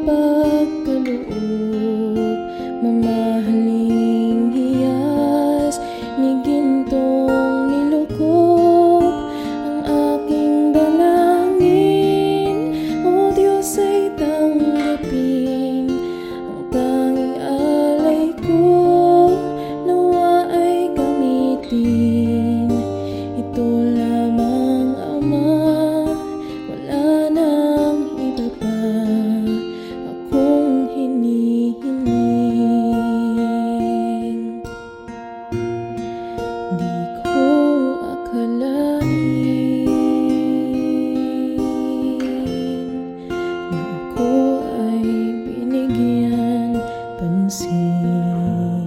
makapagkaloob, mamahaling hiyas ni gintong nilukop ang aking dalangin. O Diyos ay tanggapin ang tanging alay ko, nawa ay gamitin ito lamang, Ama. Wala nang iba pa akong hinihiling. Di ko akalain na ako ay binigyan pansin.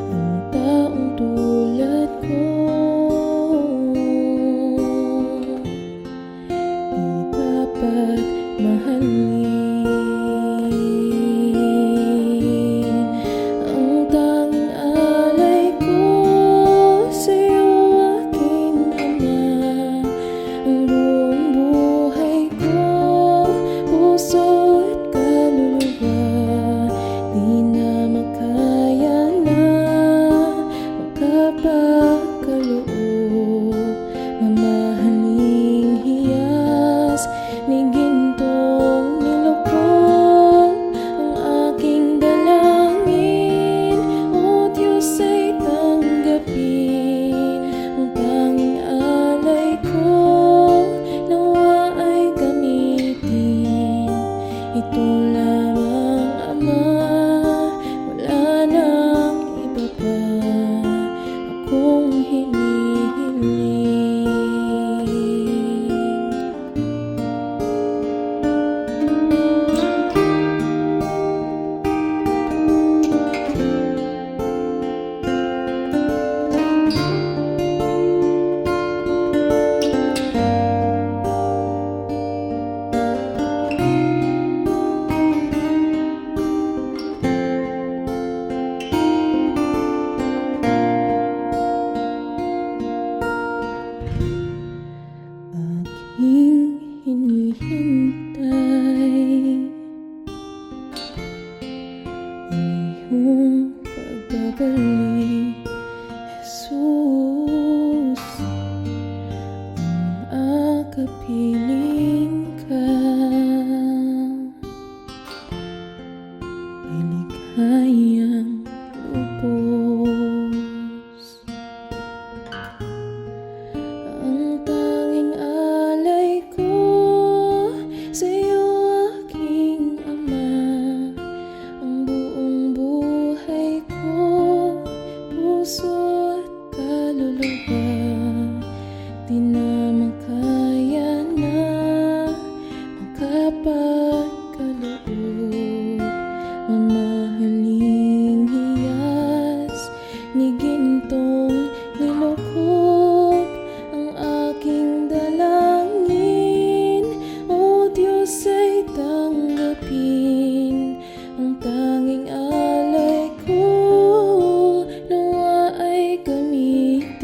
Ang taong tulad ko di dapat mahalin. Ang tanging alay ko sa'yo, aking Ama. Ang buong buhay ko, puso at kaluluwa, di na makaya na makapagkaloob, mamahaling hiyas ni gintong nilukop ang aking dalangin. O Diyos ay tanggapin ang tanging alay ko, nawa ay gamitin ito lamang, Ama. Wala nang iba pa akong hinihiling. Aking hinihintay ang iyong pagbabalik, Jesus. Ang akapiling ka ay ligayang lubos. Ang tanging alay ko sa'yo, aking Ama. Ang buong buhay ko, puso at kaluluwa, di na makaya na makapagkaloob, mamahaling hiyas ni gintong nilukop ang aking dalangin. O Diyos ay tanggapin ang tanging alay ko, nawa ay gamitin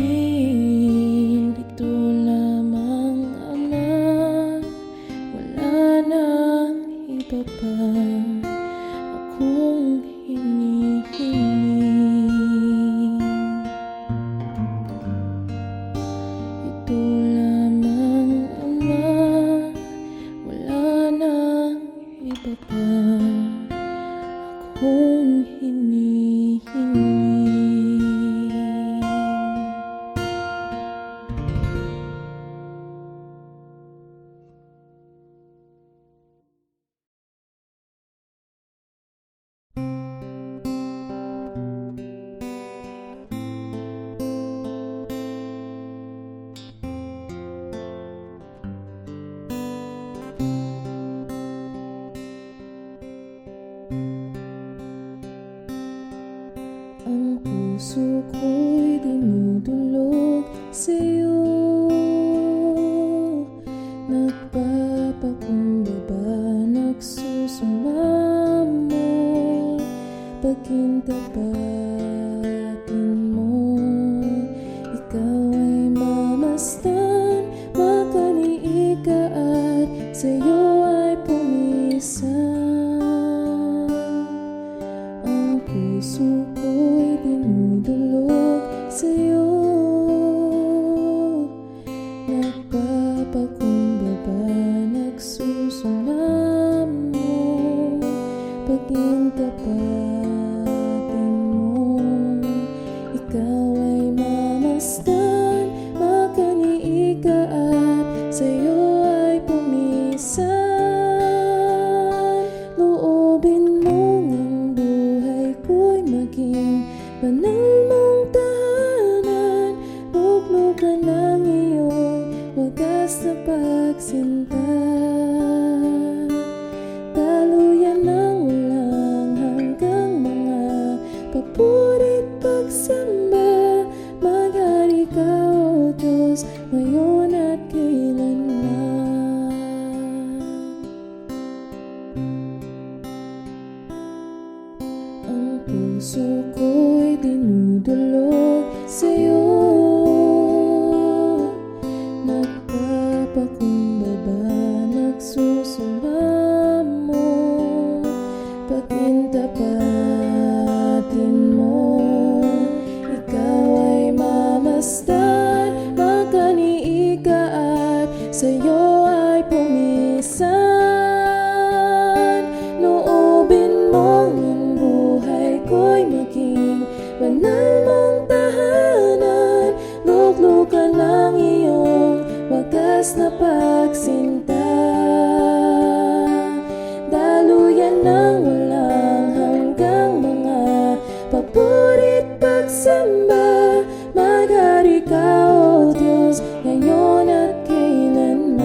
ito lamang, Ama. Wala nang iba pa akong hinihiling. Ito lamang, Ama. Wala nang iba pa akong hinihiling. Ang puso ko'y dinudulog sa'yo, nagpapakumbaba, nagsusumamo, pagkintapatin mo. Ikaw ay mamasdan, makaliika at sa'yo ay pumisa. dinudulog sa'yo. Nagpapakumbaba, nagsusumamo, pag-intapatin mo. Ikaw ay mamasdan, makaniika at sa'yo ay pumisan. Loobin mong ang buhay ko'y maging banal mong tahanan. Luglugan ng iyong wagas na pagsinta. Daluyan ng walang hanggang mga papurit pagsamba. Maghari ka, O Diyos, ngayon at kailanman. Ang puso ko'y dinudulog sa'yo. Nagpapakumbaba, nagsusumamo, pag-intapatin mo. Ikaw ay mamasdan, makaniika at sa'yo ay pumisan. Loobin mong ang buhay ko'y maging banal mong tahanan. Luglugan ng iyong wagas na pagsinta. Daluyan ng walang hanggang mga papurit pagsamba. Maghari ka, O Diyos, ngayon at kailanman.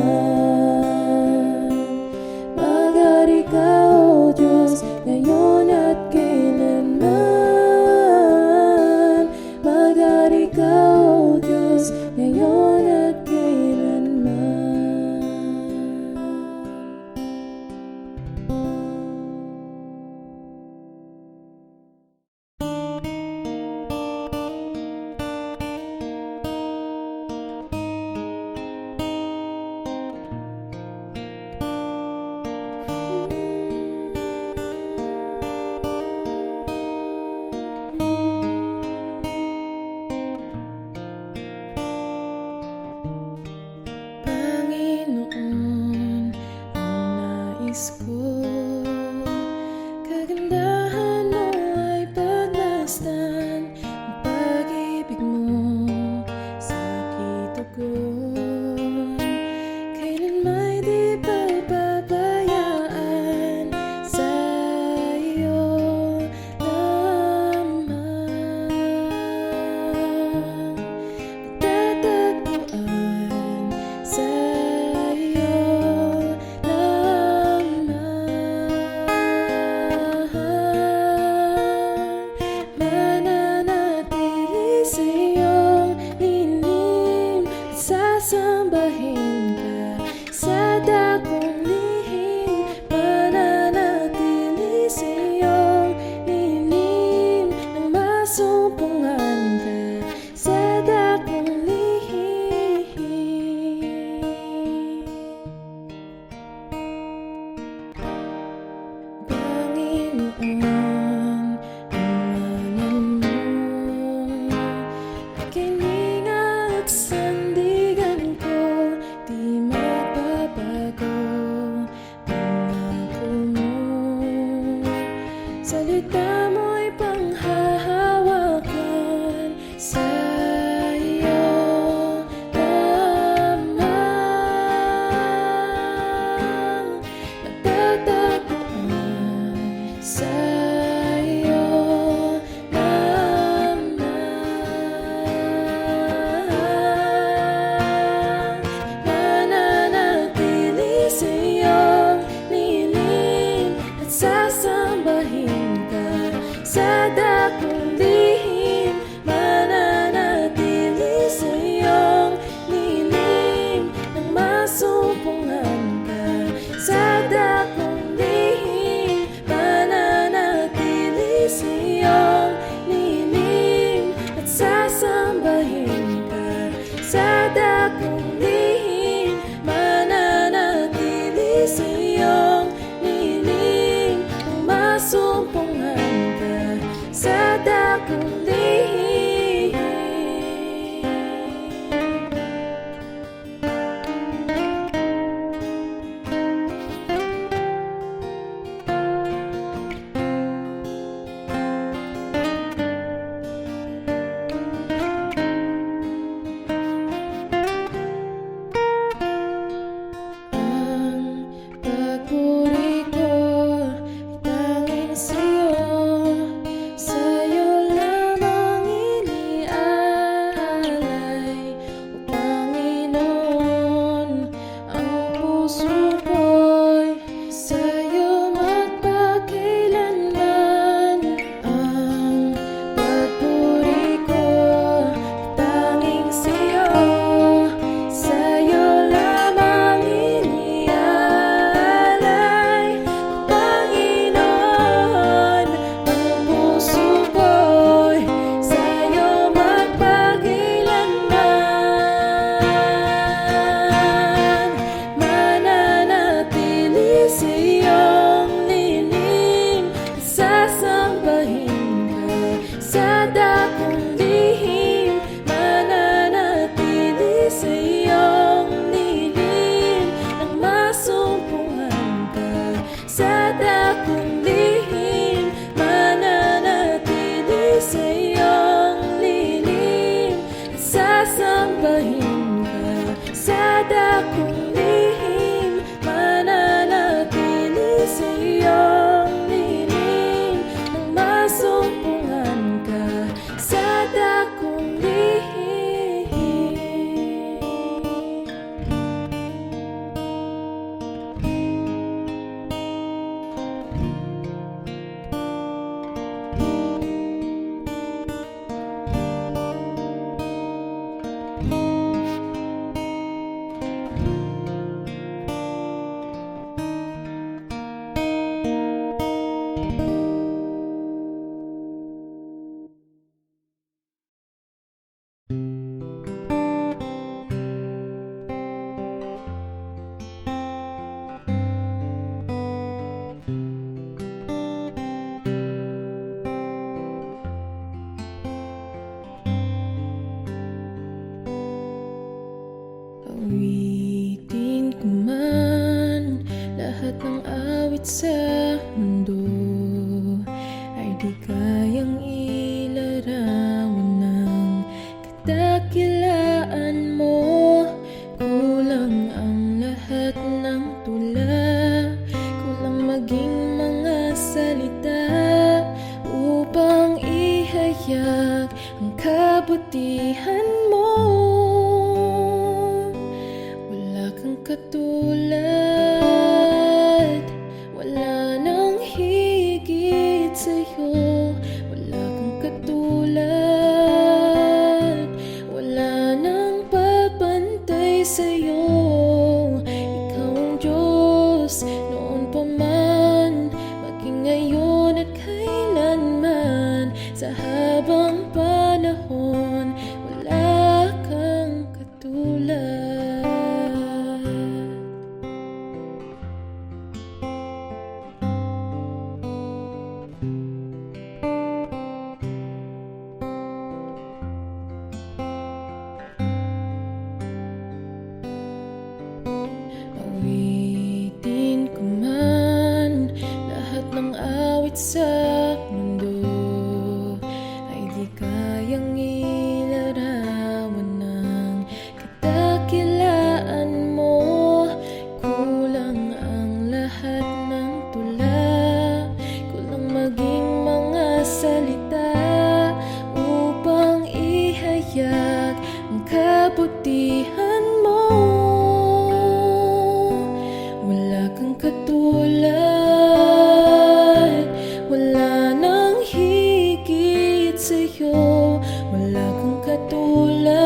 Maghari ka, O Diyos, ngayon at kailanman. Maghari ka, O Diyos, ngayon at kailanman. Panginoon, ang nais ko, kagandahan mo ay pagmasdan. Ang pag-ibig mo sa kitugon, kailan may di pababayaan. Sa iyo lamang pagtatagpuan. Sa iyo lamang mananatili sa iyong lilim at sasambahin ka sa dakong lihim. Mananatili sa iyong lilim nang masumpungan ka sa dakong lihim. Panginoon, ang ngalan mo ay kininga at sandigan ko, di magbabago. Pangako mo, salita mo'y panghahawakan. Sa iyo lamang matatagpuan. Sa iyo lamang mananatili sa iyong lilim at sasambahin ka sa dakong lihim. Mananatili sa iyong lilim nang masumpungan ka sa dakong lihim. Mananatili sa iyong lilim at sasambahin ka sa dakong lihim. Mananatili sa iyong lilim nang masumpungan ka sa dakong lihim. salita upang ihayag ang kabutihan mo. Wala kang katulad, wala nang higit sa'yo. Wala kang katulad, wala nang papantay sa'yo. Ikaw ang Diyos noon pa man, maging ngayon at kailanman. Sa habang panahon, wala kang katulad. Awitin ko man lahat ng awit sa mundo, ay di kayang ilarawan ng kadakilaan mo. Kulang ang lahat ng tula, kulang maging mga salita upang ihayag ang kabutihan mo. Wala kang katulad, wala nang higit sa'yo. Wala kang katulad,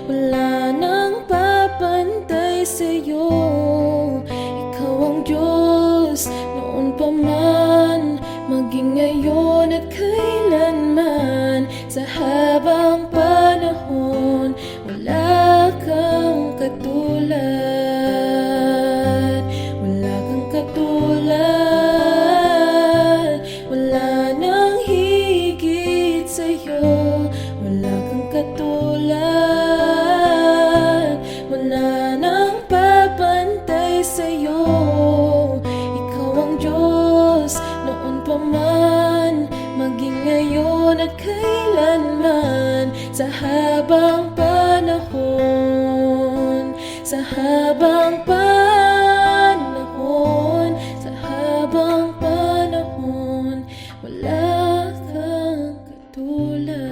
wala nang papantay sa'yo. Ikaw ang Diyos noon pa man, maging ngayon at kailanman. Sa habang panahon, wala kang katulad. Wala kang katulad, wala nang higit sa'yo. Wala kang katulad, wala nang papantay sa'yo. Ikaw ang Diyos noon pa man, maging ngayon at kailanman. Sa habang panahon, sa habang panahon, sa habang panahon, wala kang katulad.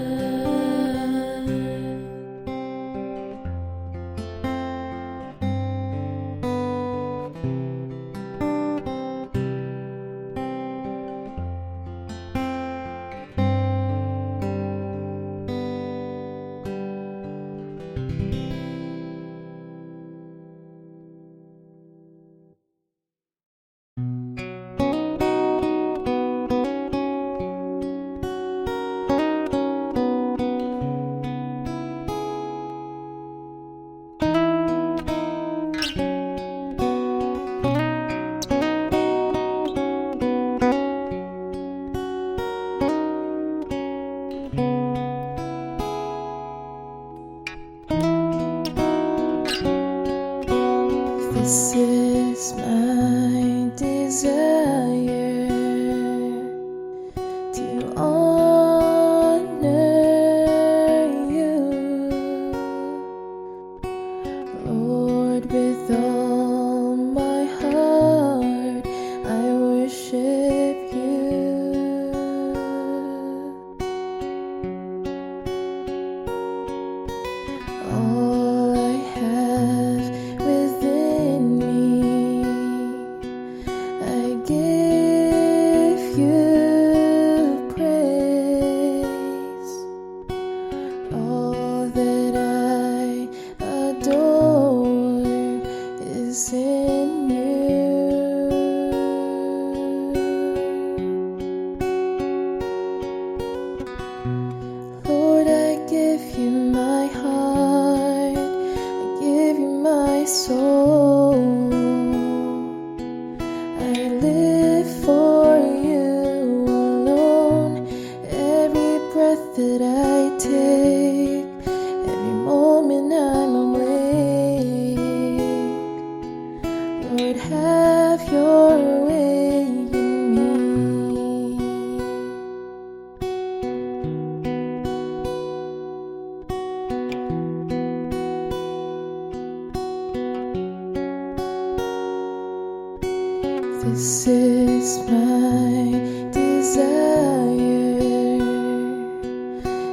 This is my desire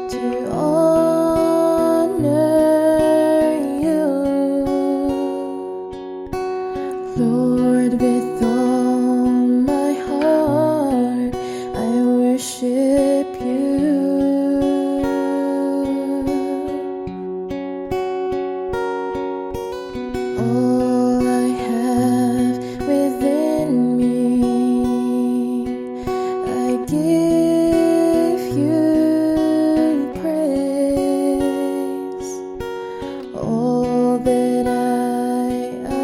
to honor you, Lord, with all my heart I worship you. All I have within me, I give you praise. All that I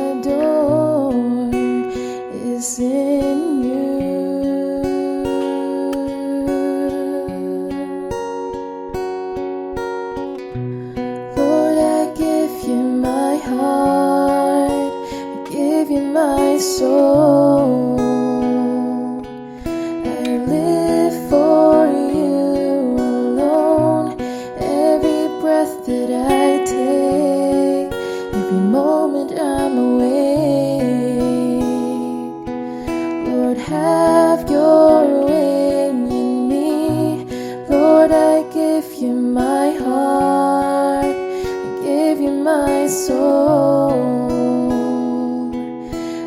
adore is in you. Lord, I give you my heart, I give you my soul. I live for you alone. Every breath that I take, every moment I'm awake. Lord, have your way in me. Lord, I give you my heart, I give you my soul.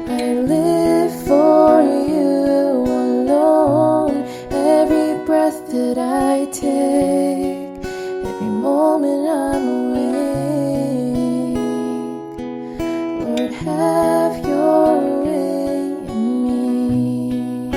I live for you alone. Every breath that I take, every moment I'm awake. Lord, have your way in me.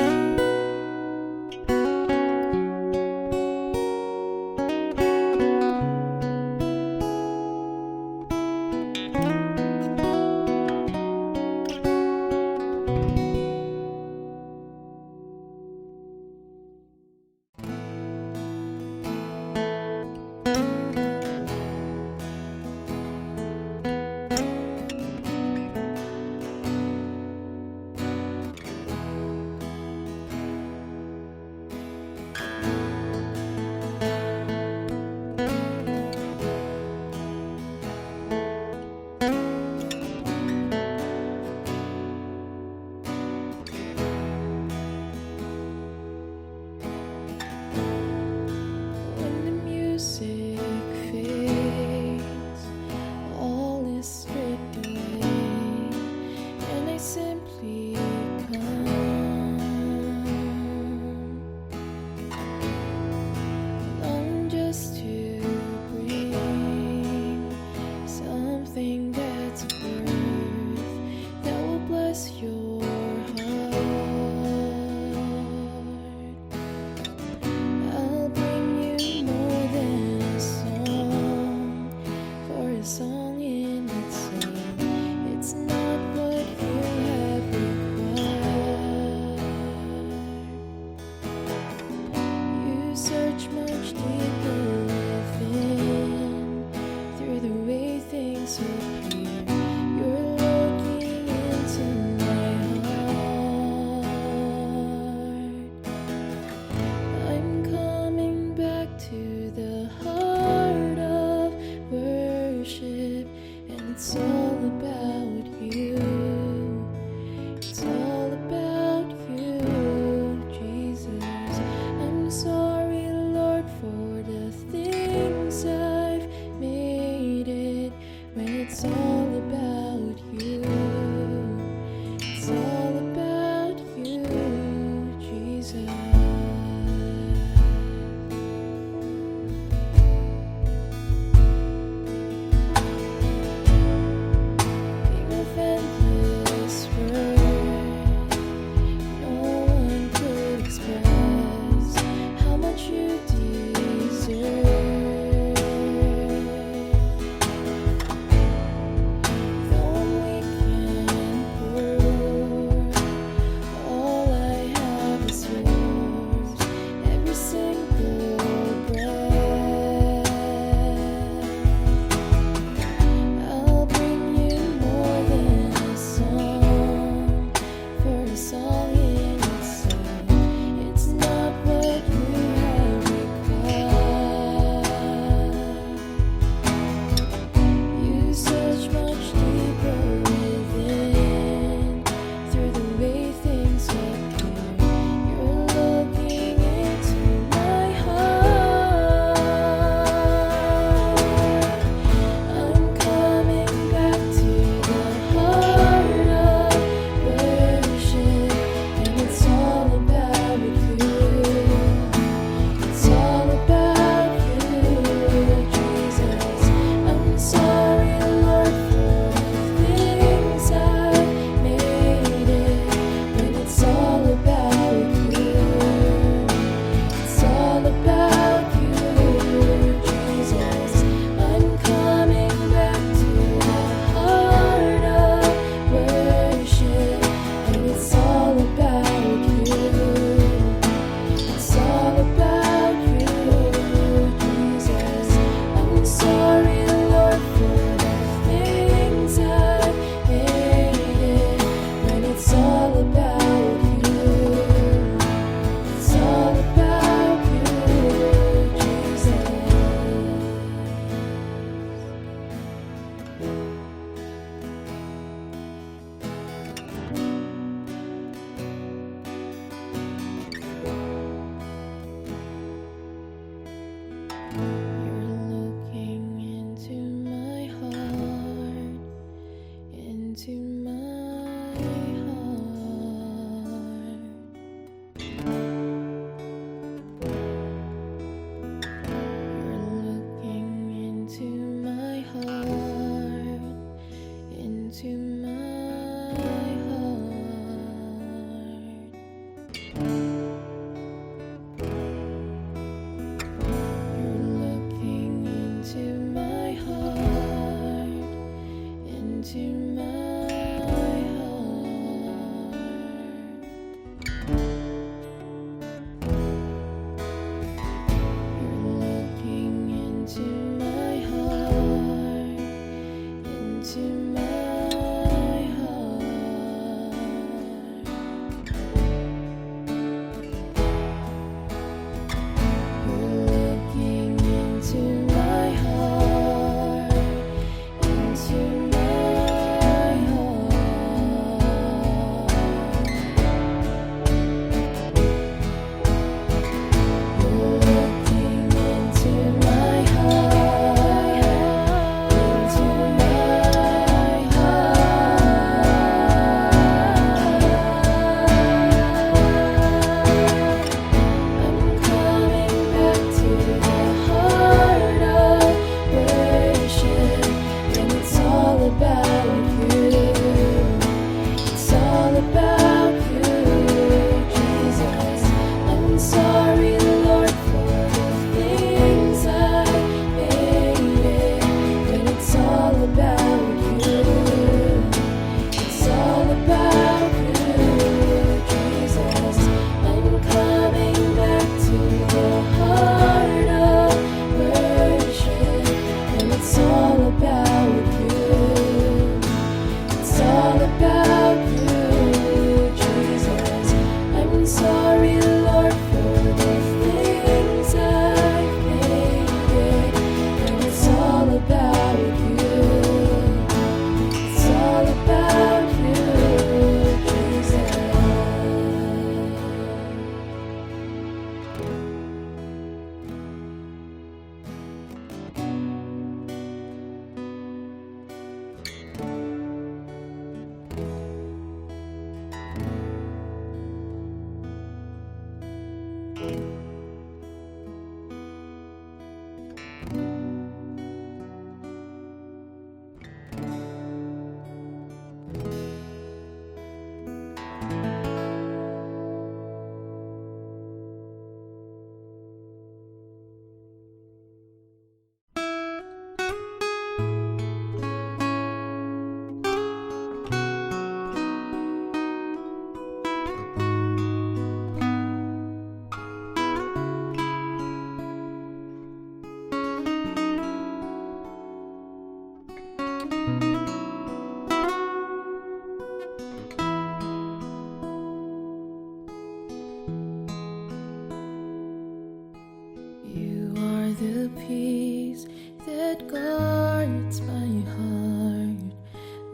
peace that guards my heart,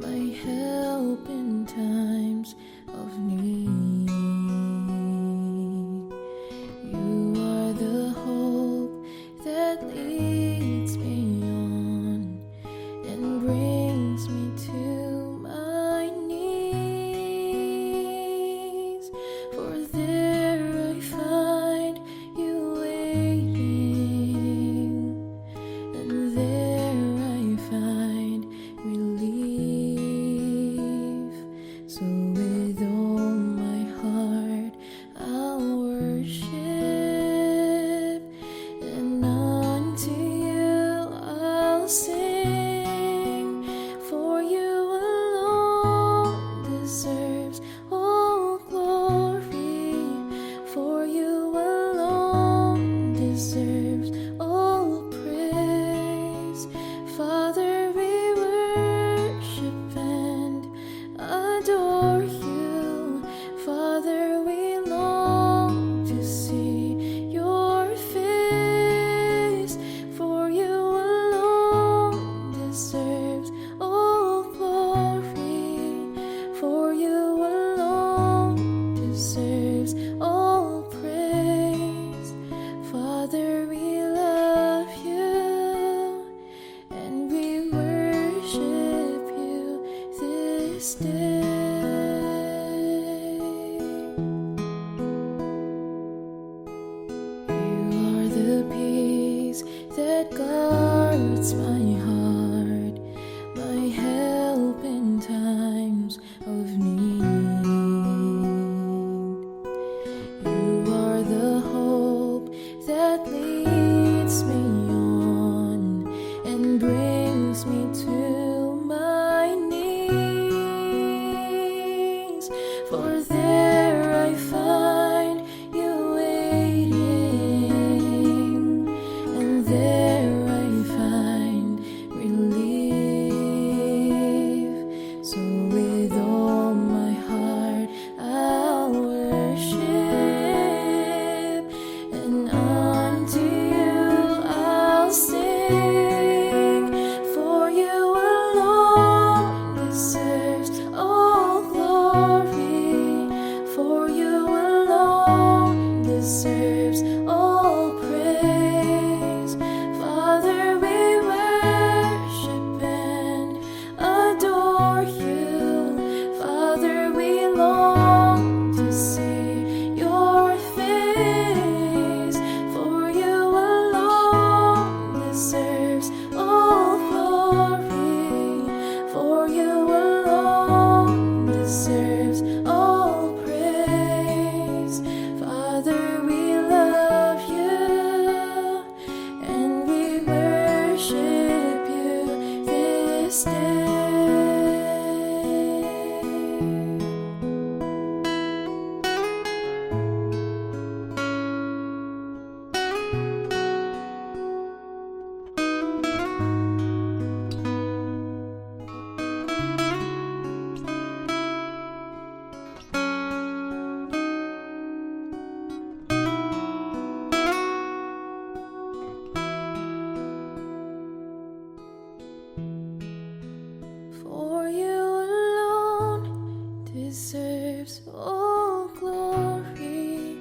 my help in times of need. You are the hope that leads me on and brings me to my knees. For there I find you waiting, and there I find relief. So with all my heart I'll worship, and unto you I'll sing. For you alone deserves all glory, for you alone deserves all praise. Father, we worship and adore you. Father, we long to see your face, for you alone deserves all glory, for you alone deserves all praise. Father, we love you and we worship you this day. You are the peace that guards my heart, my help in times of need. You are the hope that leads me on and brings me to my knees. For there I find you waiting, and there I find relief. So with all my heart I'll worship, and unto you I'll sing. For you alone deserves all glory, for you alone deserves all praise. Father, we worship and adore you. Father, we long to see your face, for you alone deserves all glory, for you alone deserves all praise. Father, we love you and we worship you this day. For you alone deserves all glory,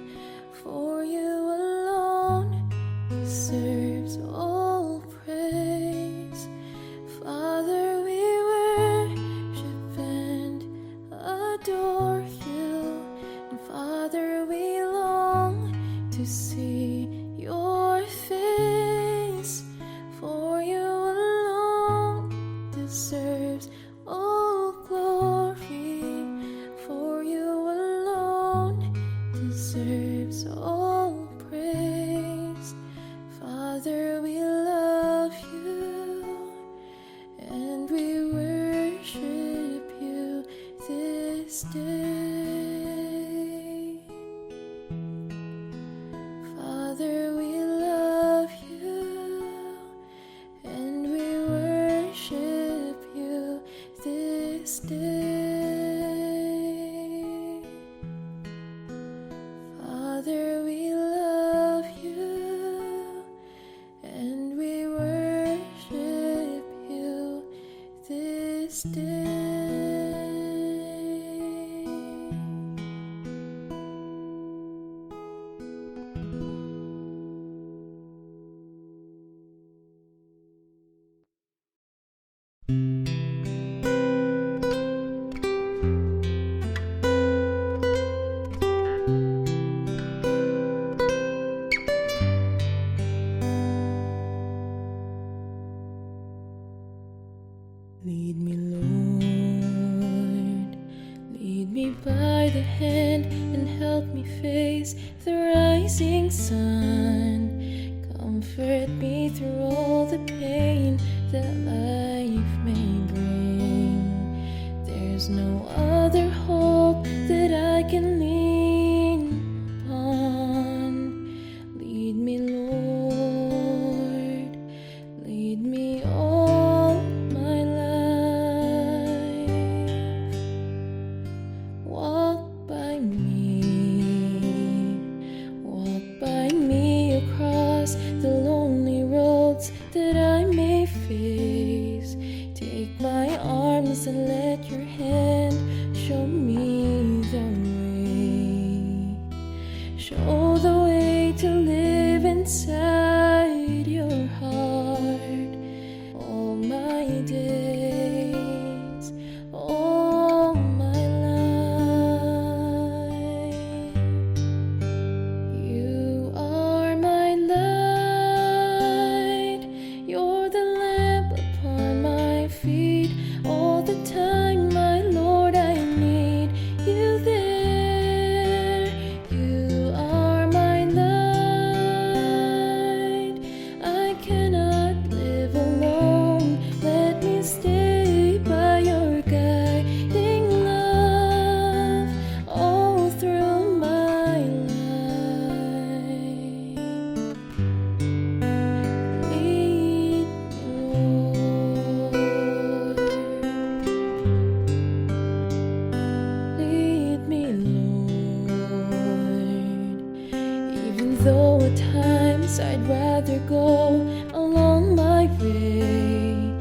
for you alone deserves all praise. Father, we worship and adore you, and Father, we long to see your face, for you alone deserves all glory, for you alone deserves all praise. Father, we love you and we worship you this day. stay. Lead me, Lord, lead me by the hand and help me face the rising sun. Comfort me through all the pain that life may bring. There's no other hope that I can lean upon. Lead me, Lord, lead me all my life. Walk by me across the lonely roads that I may face. Take my arms and let your hand show me the way. Show the way to live inside your heart all my days, all my life. You are my light, you're the lamp upon my feet. All the time, my Lord, I need you there. You are my light, I cannot live alone. Let me stay by your guiding love all through my life. Lead me, Lord. Lead me, Lord. Even though at times I'd rather go along my way,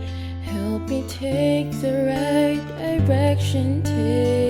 help me take the right direction. Take